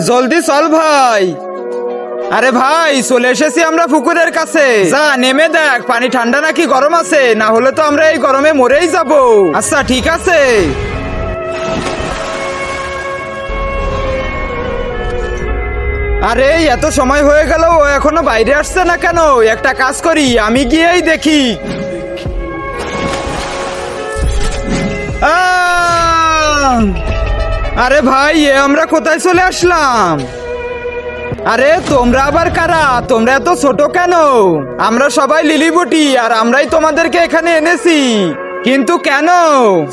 জলদি চল ভাই। আরে ভাই চলে এসেছি আমরা পুকুরের কাছে। যা নেমে দেখ পানি ঠান্ডা নাকি গরম আছে, না হলে তো আমরা এই গরমে মরেই যাব। আচ্ছা ঠিক আছে। আরে এত সময় হয়ে গেল, ও এখনো বাইরে আসছে না কেন? একটা কাজ করি, আমি গিয়েই দেখি। আরে ভাই আমরা কোথায় চলে আসলাম? আরে তোমরা আবার কারা? তোমরা এত ছোট কেন? আমরা সবাই লিলিবুটি, আর আমরাই তোমাদেরকে এখানে এনেছি। কিন্তু কেন?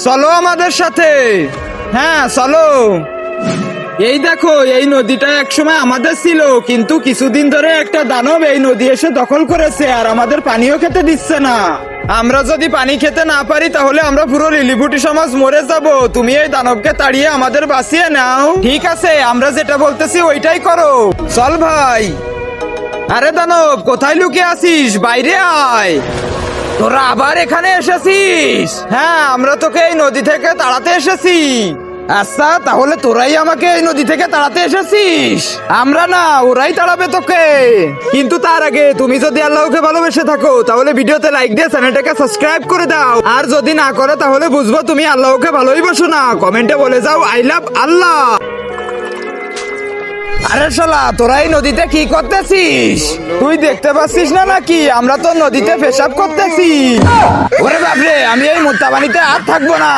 চলো আমাদের সাথে। হ্যাঁ চলো। এই দেখো, এই নদীটা একসময় আমাদের ছিল, কিন্তু কিছুদিন ধরে একটা দানব এই নদী এসে দখল করেছে, আর আমাদের পানিও খেতে দিচ্ছে না। আমরা যদি পানি খেতে না পারি তাহলে আমরা পুরো লিলিবুটি সমাজ মরে যাব। তুমি এই দানবকে তাড়িয়ে আমাদের বাঁচিয়ে নাও। ঠিক আছে, আমরা যেটা বলতেছি ওইটাই করো। চল ভাই। আরে দানব কোথায় লুকিয়ে আছিস? বাইরে আয়। তোরা আবার এখানে এসেছিস? হ্যাঁ, আমরা তোকে এই নদী থেকে তাড়াতে এসেছি। আচ্ছা, তাহলে তোরাই আমাকে এই নদী থেকে তাড়াতে এসেছিস? আমরা না, ওরাই তাড়াবে তোকে। কিন্তু তার আগে তুমি যদি আল্লাহকে ভালোবেসে থাকো তাহলে ভিডিওতে লাইক দিয়ে চ্যানেলটাকে সাবস্ক্রাইব করে দাও। আর যদি না করো তাহলে বুঝবো তুমি আল্লাহকে ভালোই বাসো না। কমেন্টে বলে যাও আই লাভ আল্লাহ। আরে শালা, তোরা এই নদীতে কি করতেছিস? তুই দেখতে পাচ্ছিস না নাকি আমরা তো নদীতে পেশাব করতেছি? ওরে বাপরে, আমি এই মুত্তা পানিতে আর থাকবো না।